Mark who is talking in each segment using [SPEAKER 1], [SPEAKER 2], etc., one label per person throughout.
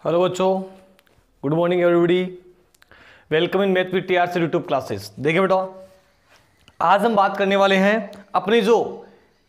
[SPEAKER 1] Hello बच्चों, good morning everybody. Welcome in math with TR से YouTube classes. देखिए बेटा, आज हम बात करने वाले हैं अपनी जो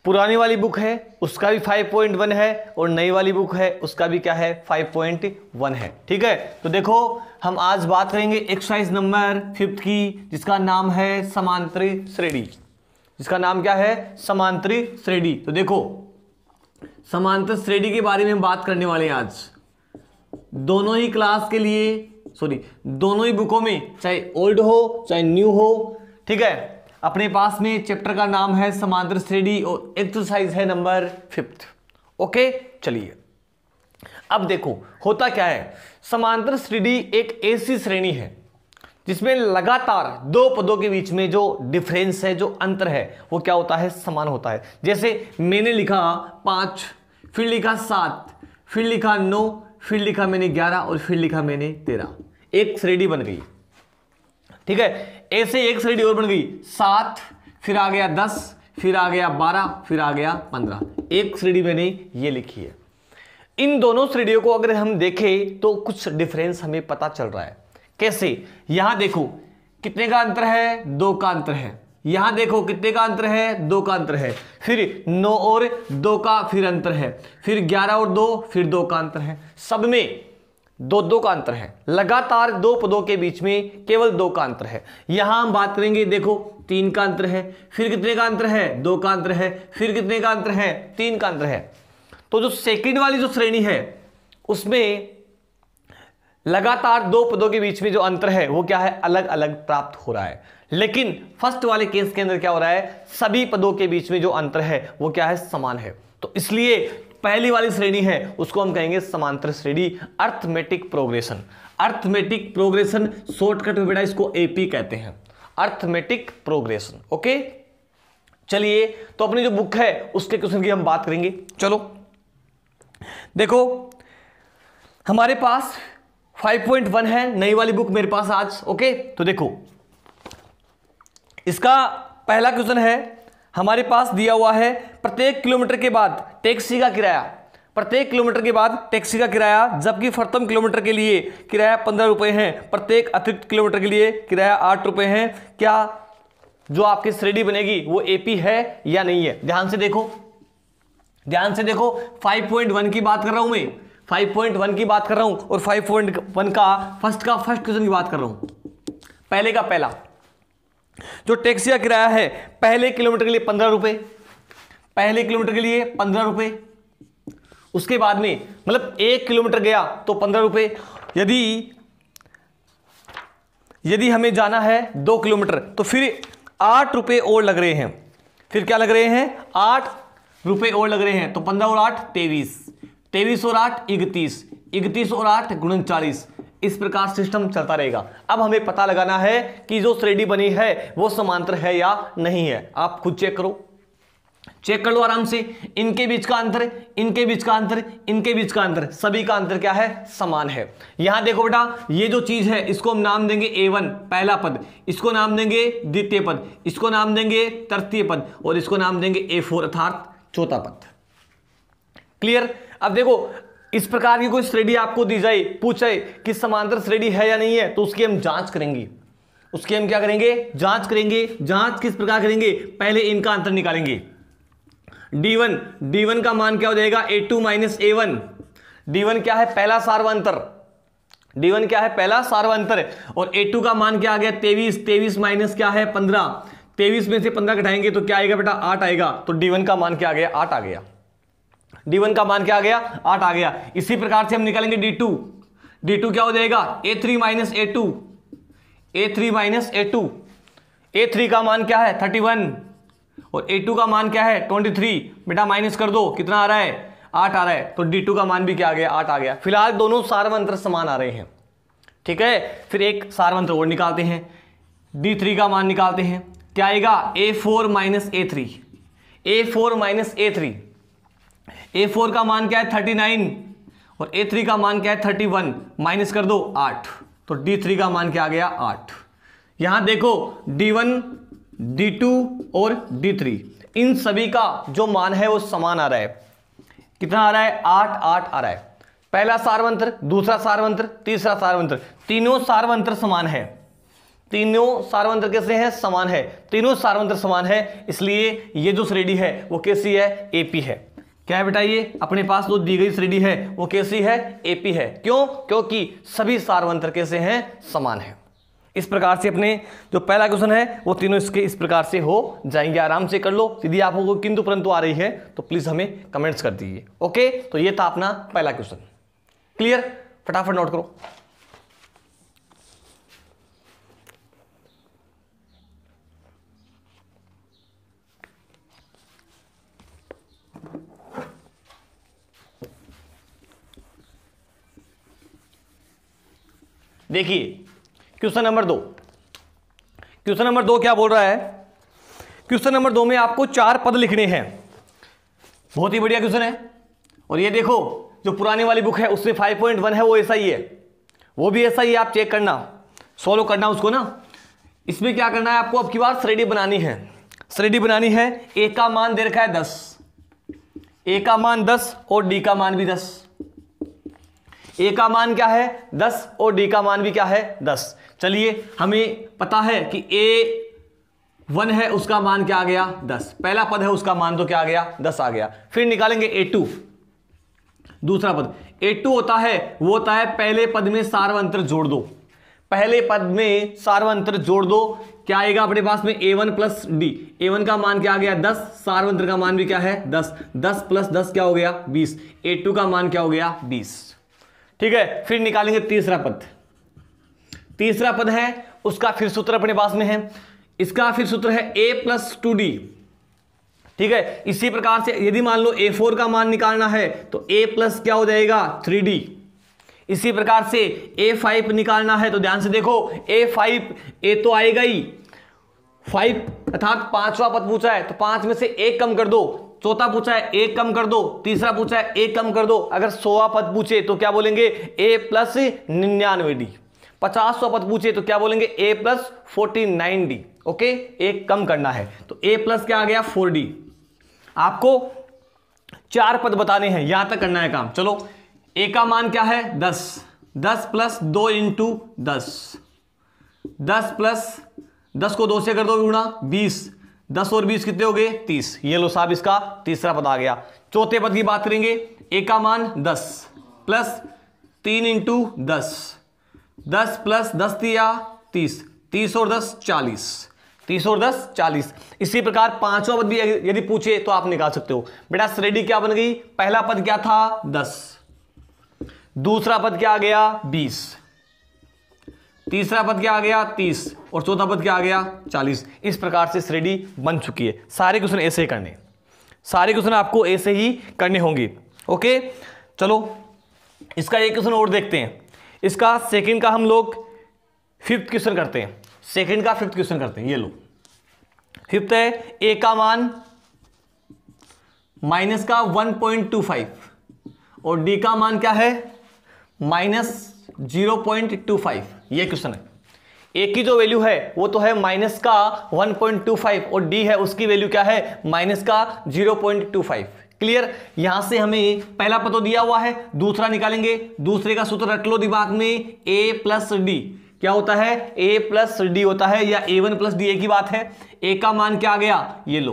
[SPEAKER 1] पुरानी वाली बुक है उसका भी 5.1 है और नई वाली बुक है उसका भी क्या है 5.1 है। ठीक है, तो देखो हम आज बात करेंगे एक्सरसाइज नंबर 5 की, जिसका नाम है समांतरी श्रेणी। जिसका नाम क्या है? समांतरी श्रेणी। तो देखो समांतर श्रेणी के बारे में बात करने वाले हैं आज। दोनों ही क्लास के लिए दोनों ही बुकों में, चाहे ओल्ड हो चाहे न्यू हो, ठीक है, अपने पास में चैप्टर का नाम है समांतर श्रेणी और एक्सरसाइज है नंबर 5। ओके, चलिए अब देखो होता क्या है। समांतर श्रेणी एक ऐसी श्रेणी है जिसमें लगातार दो पदों के बीच में जो डिफरेंस है, जो अंतर है, वो क्या होता है? समान होता है। जैसे मैंने लिखा 5, फिर लिखा 7, फिर लिखा 9, फिर लिखा मैंने 11 और फिर लिखा मैंने 13। एक श्रेणी बन गई। ठीक है, ऐसे एक श्रेणी और बन गई 7, फिर आ गया 10, फिर आ गया 12, फिर आ गया 15। एक श्रेणी मैंने ये लिखी है। इन दोनों श्रेणियों को अगर हम देखें तो कुछ डिफरेंस हमें पता चल रहा है। कैसे? यहां देखो कितने का अंतर है? 2 का अंतर है। यहां देखो कितने का अंतर है? 2 का अंतर है। फिर 9 और 2 का फिर अंतर है। फिर 11 और 2 फिर 2 का अंतर है। सब में 2-2 का अंतर है। लगातार दो पदों के बीच में केवल 2 का अंतर है। यहां हम बात करेंगे, देखो 3 का अंतर है। फिर कितने का अंतर है? 2 का अंतर है। फिर कितने का अंतर है? 3 का अंतर है। तो जो सेकंड वाली जो श्रेणी है उसमें लगातार दो पदों के बीच में जो अंतर है वो क्या है? अलग अलग प्राप्त हो रहा है। लेकिन फर्स्ट वाले केस के अंदर क्या हो रहा है? सभी पदों के बीच में जो अंतर है वो क्या है? समान है। तो इसलिए पहली वाली श्रेणी है उसको हम कहेंगे समांतर श्रेणी, arithmetic progression. Arithmetic progression shortcut में बेटा इसको एपी कहते हैं, अर्थमेटिक प्रोग्रेशन। ओके, चलिए तो अपनी जो बुक है उसके क्वेश्चन की हम बात करेंगे। चलो देखो हमारे पास 5.1 है नई वाली बुक मेरे पास आज। ओके, तो देखो इसका पहला क्वेश्चन है, हमारे पास दिया हुआ है प्रत्येक किलोमीटर के बाद टैक्सी का किराया, प्रत्येक किलोमीटर के बाद टैक्सी का किराया, जबकि प्रथम किलोमीटर के लिए किराया 15 रुपए है, प्रत्येक अतिरिक्त किलोमीटर के लिए किराया 8 रुपए है। क्या जो आपकी श्रेणी बनेगी वो एपी है या नहीं है? ध्यान से देखो, ध्यान से देखो। 5.1 की बात कर रहा हूं मैं, 5.1 की बात कर रहा हूं और 5.1 का फर्स्ट क्वेश्चन की बात कर रहा हूं। पहले का पहला जो टैक्सी का किराया है पहले किलोमीटर के लिए 15 रुपए, पहले किलोमीटर के लिए 15 रुपए। उसके बाद में मतलब 1 किलोमीटर गया तो 15 रुपए। यदि हमें जाना है 2 किलोमीटर तो फिर 8 रुपए और लग रहे हैं। फिर क्या लग रहे हैं? 8 रुपए और लग रहे हैं। तो 15 और 8 23, 23 और 8 31, 31 और 8 39। इस प्रकार सिस्टम चलता रहेगा। अब हमें पता लगाना है कि जो श्रेणी बनी है वो समांतर है या नहीं है। आप खुद चेक करो, चेक कर लो आराम से। इनके बीच का अंतर, इनके बीच का अंतर, इनके बीच का अंतर, सभी का अंतर क्या है? समान है। यहां देखो बेटा, ये जो चीज है इसको हम नाम देंगे A1 पहला पद, इसको नाम देंगे द्वितीय पद, इसको नाम देंगे तृतीय पद और इसको नाम देंगे A4 अर्थात चौथा पद। क्लियर? अब देखो इस प्रकार की कोई श्रेणी आपको दी जाए, पूछे कि समांतर श्रेणी है या नहीं है, तो उसकी हम जांच करेंगे। उसकी हम क्या करेंगे? जांच करेंगे। जांच किस प्रकार करेंगे? पहले इनका अंतर निकालेंगे। D1 का मान क्या हो जाएगा? A2 minus A1। D1 क्या है? पहला सार्वंतर। D1 क्या है? पहला सार्वंतर। और A2 का मान क्या आ गया? 23। 23 माइनस क्या है? 15। 23 में से 15 घटाएंगे तो क्या आएगा बेटा? 8 आएगा। तो D1 का मान क्या आ गया? 8 आ गया। D1 का मान क्या आ गया? 8 आ गया। इसी प्रकार से हम निकालेंगे D2। D2 क्या हो जाएगा? A3 minus A2, A3 minus A2। A3 का मान क्या है? 31 और A2 का मान क्या है? 23। बेटा माइनस कर दो, कितना आ रहा है? 8 आ रहा है। तो D2 का मान भी क्या आ गया? 8 आ गया। फिलहाल दोनों सार्वंतर समान आ रहे हैं। ठीक है, फिर एक सार्वंतर और निकालते हैं। D3 का मान निकालते हैं। क्या आएगा? A4 minus A3, A4 minus A3। A4 का मान क्या है? 39 और A3 का मान क्या है? 31। माइनस कर दो 8। तो D3 का मान क्या आ गया? 8। यहां देखो D1, D2 और D3 इन सभी का जो मान है वो समान आ रहा है। कितना आ रहा है? 8 8 आ रहा है। पहला सार्वंत्र, दूसरा सार्वंत्र, तीसरा सार्वंत्र, तीनों सार्वंत्र समान है। तीनों सार्वंत्र कैसे हैं? समान है। तीनों सार्वंत्र समान है, इसलिए ये जो श्रेणी है वो कैसी है? एपी है। क्या है बेटा? ये अपने पास जो दी गई श्रेणी है वो कैसी है? एपी है। क्यों? क्योंकि सभी सार्वंत्र कैसे हैं? समान है। इस प्रकार से अपने जो पहला क्वेश्चन है वो तीनों इसके इस प्रकार से हो जाएंगे। आराम से कर लो। यदि आपको कोई किंतु परंतु आ रही है तो प्लीज हमें कमेंट्स कर दीजिए। ओके, तो ये था अपना पहला क्वेश्चन। क्लियर? फटाफट नोट करो। देखिए क्वेश्चन नंबर 2। क्वेश्चन नंबर 2 क्या बोल रहा है? क्वेश्चन नंबर 2 में आपको 4 पद लिखने हैं। बहुत ही बढ़िया क्वेश्चन है। और ये देखो जो पुरानी वाली बुक है उसमें 5.1 है वो ऐसा ही है, वो भी ऐसा ही है। आप चेक करना, सॉल्व करना उसको ना। इसमें क्या करना है आपको? अब की बार श्रेणी बनानी है। श्रेणी बनानी है। ए का मान दे रखा है 10, ए का मान 10 और डी का मान भी 10। ए का मान क्या है? 10 और डी का मान भी क्या है? 10। चलिए, हमें पता है कि A1 है, उसका मान क्या आ गया? 10। पहला पद है उसका मान तो क्या आ गया? 10 आ गया। फिर निकालेंगे A2, दूसरा पद। A2 होता है, वो होता है पहले पद में सार्वंत्र जोड़ दो। पहले पद में सार्वंत्र जोड़ दो, क्या आएगा अपने पास में? A1 plus D. A1 का मान क्या आ गया? 10। सार्वंत्र का मान भी क्या है? 10। 10 प्लस 10 क्या हो गया? 20। A2 का मान क्या हो गया? 20। ठीक है, फिर निकालेंगे तीसरा पद। तीसरा पद है उसका फिर सूत्र अपने पास में है। इसका फिर सूत्र है a प्लस 2d। ठीक है, इसी प्रकार से यदि मान लो A4 का मान निकालना है तो a प्लस क्या हो जाएगा? 3d। इसी प्रकार से A5 निकालना है तो ध्यान से देखो, A5 a तो आएगा ही 5 अर्थात 5वां पद पूछा है तो 5 में से 1 कम कर दो। चौथा पूछा है 1 कम कर दो। तीसरा पूछा है 1 कम कर दो। अगर 100वां पद पूछे तो क्या बोलेंगे? a plus 99d। 50वां पद पूछे तो क्या बोलेंगे? a plus 49d। ओके, 1 कम करना है तो a प्लस क्या आ गया? 4d। आपको 4 पद बताने हैं, यहां तक करना है काम। चलो, a का मान क्या है? 10। 10 प्लस 2 इंटू 10। 10 प्लस 10 को 2 से कर दो गुणा 20। 10 और 20 कितने हो गए? 30। ये लो साहब, इसका तीसरा पद आ गया। चौथे पद की बात करेंगे। a का मान 10 प्लस 3 इंटू 10। 10 प्लस 10 दिया 30। 30 और 10 40। 30 और 10 40। इसी प्रकार 5वां पद भी यदि पूछे तो आप निकाल सकते हो। बेटा श्रेणी क्या बन गई? पहला पद क्या था? 10। दूसरा पद क्या आ गया? 20। तीसरा पद क्या आ गया? 30। और चौथा पद क्या आ गया? 40। इस प्रकार से श्रेणी बन चुकी है। सारे क्वेश्चन ऐसे ही करने, सारे क्वेश्चन आपको ऐसे ही करने होंगे। ओके, चलो इसका एक क्वेश्चन और देखते हैं। इसका सेकंड का हम लोग 5th क्वेश्चन करते हैं। सेकंड का 5th क्वेश्चन करते हैं। ये लो 5th है a का मान माइनस का 1.25 और d का मान क्या है? माइनस 0.25। ये क्वेश्चन है। a की जो वैल्यू है वो तो है माइनस का 1.25 और d है उसकी वैल्यू क्या है? माइनस का 0.25। क्लियर? यहां से हमें पहला पद तो दिया हुआ है, दूसरा निकालेंगे। दूसरे का सूत्र रट लो दिमाग में, a प्लस डी। क्या होता है? a प्लस डी होता है, या a1 प्लस डी की बात है। a का मान क्या आ गया? ये लो।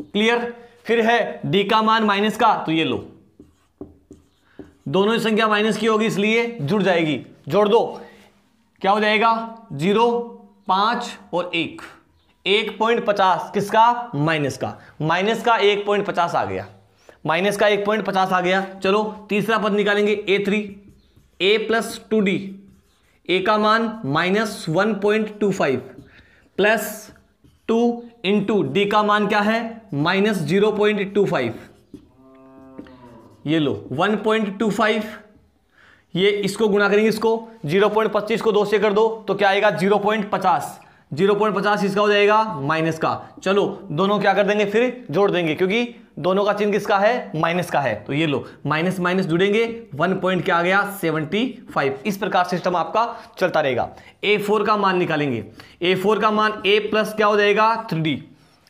[SPEAKER 1] क्लियर? फिर है d का मान माइनस का, तो ये लो। दोनों ही संख्या माइनस की होगी इसलिए जुड़ जाएगी। जोड़ दो, क्या हो जाएगा? 0, 5 और 1। 1.50 किसका? माइनस का। माइनस का 1.50 आ गया। माइनस का 1.50 आ गया। चलो तीसरा पद निकालेंगे। A3 a plus 2d। a का मान माइनस 1.25 प्लस 2 इंटू डी का मान क्या है? माइनस 0.25। ये लो 1.25। ये इसको गुणा करेंगे, इसको 0.25 को 2 से कर दो तो क्या आएगा? 0.50। 0.50 इसका हो जाएगा माइनस का। चलो दोनों क्या कर देंगे? फिर जोड़ देंगे, क्योंकि दोनों का चिन्ह किसका है? माइनस का है। तो ये लो माइनस माइनस जुड़ेंगे, 1 पॉइंट क्या आ गया? 75। इस प्रकार सिस्टम आपका चलता रहेगा। A4 का मान निकालेंगे। A4 का मान a प्लस क्या हो जाएगा? 3d।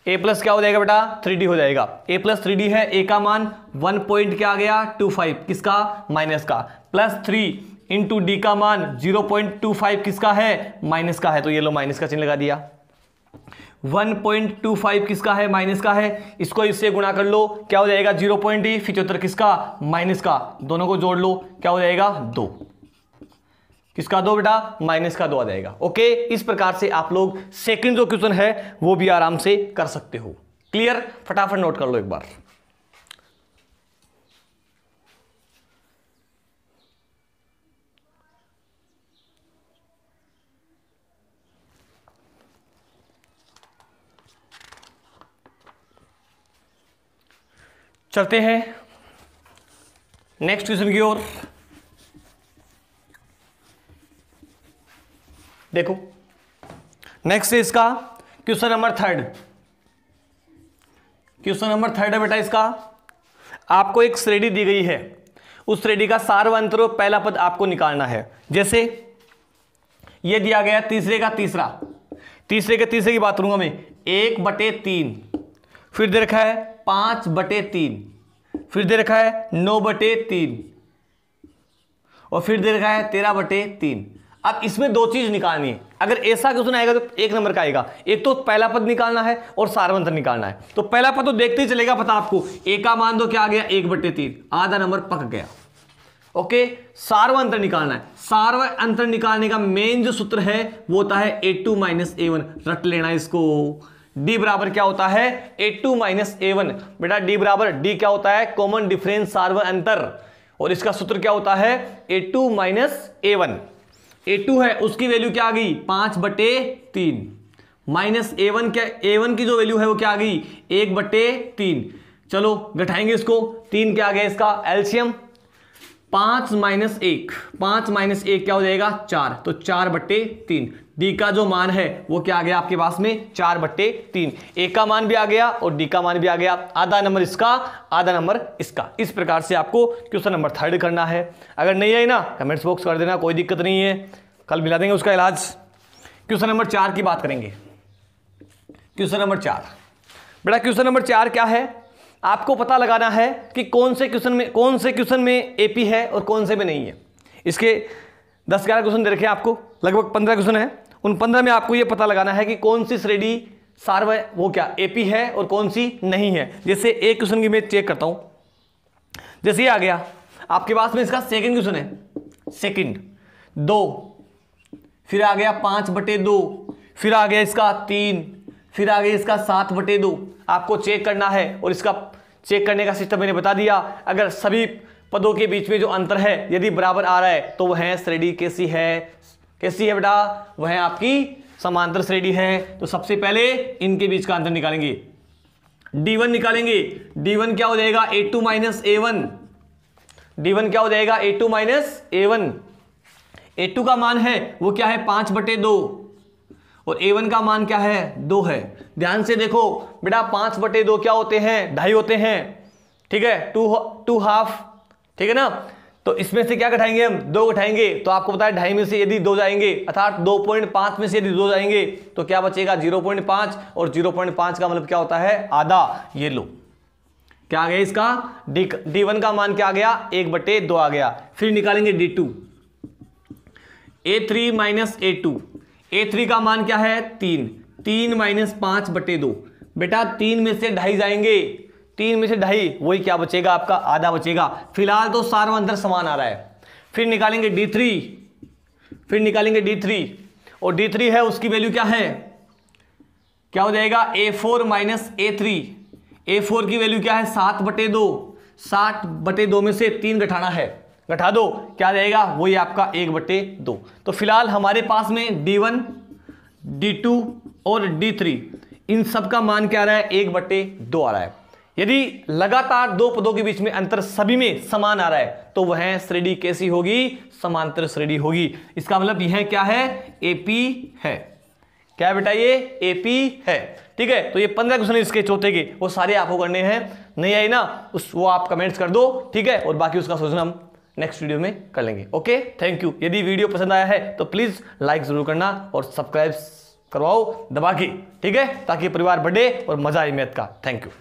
[SPEAKER 1] ए प्लस क्या हो जाएगा बेटा 3d हो जाएगा। ए प्लस 3d है, ए का मान 1 पॉइंट क्या आ गया 25 किसका माइनस का, प्लस 3 इंटू डी का मान 0.25 किसका है माइनस का है, तो ये लो माइनस का चिन्ह लगा दिया। 1.25 किसका है माइनस का है, इसको इससे गुणा कर लो क्या हो जाएगा 0.d, 75 किसका माइनस का, दोनों को जोड़ लो क्या हो जाएगा 2, किसका 2 बेटा माइनस का 2 आ जाएगा। ओके, इस प्रकार से आप लोग सेकंड जो क्वेश्चन है वो भी आराम से कर सकते हो। क्लियर, फटाफट नोट कर लो एक बार। चलते हैं नेक्स्ट क्वेश्चन की ओर। देखो नेक्स्ट है इसका क्वेश्चन नंबर 3। क्वेश्चन नंबर 3 है बेटा इसका। आपको एक श्रेणी दी गई है, उस श्रेणी का सार्वअंतर पहला पद आपको निकालना है। जैसे ये दिया गया तीसरे का तीसरा, तीसरे के तीसरे की बात करूंगा मैं 1/3, फिर दे रखा है 5/3, फिर दे रखा है 9/3 और फिर दे रखा है 13/3। अब इसमें दो चीज निकालनी है। अगर ऐसा क्वेश्चन आएगा तो एक नंबर का आएगा, एक तो पहला पद निकालना है और सार्वअंतर निकालना है। तो पहला पद तो देखते ही चलेगा पता आपको, ए का मान दो क्या आ गया 1/3, आधा नंबर पक गया। ओके, सार्वअंतर निकालना है। सार्वअंतर निकालने का मेन जो सूत्र है वो होता है a2 - a1, रट लेना इसको। d बराबर क्या होता है a2 - a1, बेटा d बराबर d क्या होता है कॉमन डिफरेंस सार्वअंतर, और इसका सूत्र क्या होता है a2 - a1। a2 है उसकी वैल्यू क्या आ गई 5/3 माइनस a1 क्या, a1 की जो वैल्यू है वो क्या आ गई 1/3। चलो घटाएंगे इसको, 3 क्या आ गया इसका एलसीएम 5 - 1, 5 - 1 क्या हो जाएगा 4, तो 4/3। डी का जो मान है वो क्या आ गया आपके पास में 4/3। ए का मान भी आ गया और डी का मान भी आ गया, आधा नंबर इसका आधा नंबर इसका। इस प्रकार से आपको क्वेश्चन नंबर 3 करना है। अगर नहीं आई ना कमेंट्स बॉक्स कर देना, कोई दिक्कत नहीं है, कल मिला देंगे उसका इलाज। क्वेश्चन नंबर 4 की बात करेंगे। क्वेश्चन नंबर 4 बेटा, क्वेश्चन नंबर 4 क्या है, आपको पता लगाना है कि कौन से क्वेश्चन में एपी है और कौन से में नहीं है। इसके 10-11 क्वेश्चन दे रखे हैं आपको, लगभग 15 क्वेश्चन है। उन 15 में आपको यह पता लगाना है कि कौन सी श्रेणी सार्व वो क्या एपी है और कौन सी नहीं है। जैसे एक क्वेश्चन की मैं चेक करता हूं, जैसे ये आ गया आपके पास में, इसका सेकंड क्वेश्चन है, सेकंड 2, फिर आ गया 5/2, फिर आ गया इसका 3, फिर आ गया इसका 7/2। आपको चेक करना है और इसका चेक करने का सिस्टम मैंने बता दिया। अगर सभी पदों के बीच में जो अंतर है यदि बराबर आ रहा है तो वह श्रेणी कैसी है, कैसी है बेटा, वह आपकी समांतर श्रेणी है। तो सबसे पहले इनके बीच का अंतर निकालेंगे, D1 निकालेंगे। D1 क्या हो जाएगा a2 - a1, D1 क्या हो जाएगा a2 - a1। a2 का मान है वो क्या है 5/2 और a1 का मान क्या है 2 है। ध्यान से देखो बेटा 5/2 क्या होते हैं 2.5 होते हैं, ठीक है, 2 हाफ, ठीक है ना। तो इसमें से क्या घटाएंगे हम 2 घटाएंगे, तो आपको पता है 2.5 में से यदि 2 जाएंगे अर्थात 2.5 में से यदि 2 जाएंगे तो क्या बचेगा 0.5, और 0.5 का मतलब क्या होता है आधा। ये लो क्या आ गया इसका D1 का मान क्या आ गया 1/2 आ गया। फिर निकालेंगे D2, a3 - a2, a3 का मान क्या है 3 - 5/2, बेटा 3 में से 2.5 जाएंगे, 3 में से 2.5 वही क्या बचेगा आपका आधा बचेगा। फिलहाल तो सार्वअंतर समान आ रहा है। फिर निकालेंगे D3, फिर निकालेंगे D3 और D3 है उसकी वैल्यू क्या है, क्या हो जाएगा a4 - a3। a4 की वैल्यू क्या है 7/2, 7/2 में से 3 घटाना है, घटा दो क्या आ जाएगा वही आपका 1/2। तो फिलहाल हमारे पास में D1, D2 और D3 इन सब का मान क्या आ रहा है 1/2 आ रहा है। यदि लगातार 2 पदों के बीच में अंतर सभी में समान आ रहा है तो वह श्रेणी कैसी होगी समांतर श्रेणी होगी। इसका मतलब यह क्या है एपी है, क्या बेटा ये एपी है, ठीक है। तो ये 15 क्वेश्चन इसके चौथे के वो सारे आपको करने हैं, नहीं आई ना वो आप कमेंट्स कर दो, ठीक है, और बाकी उसका सोचना हम नेक्स्ट वीडियो में कर लेंगे। Okay, thank you. यदि वीडियो पसंद आया है तो प्लीज लाइक जरूर करना और सब्सक्राइब करवाओ दबा के, ठीक है, ताकि परिवार बढ़े और मजा आए मैथ का। Thank you.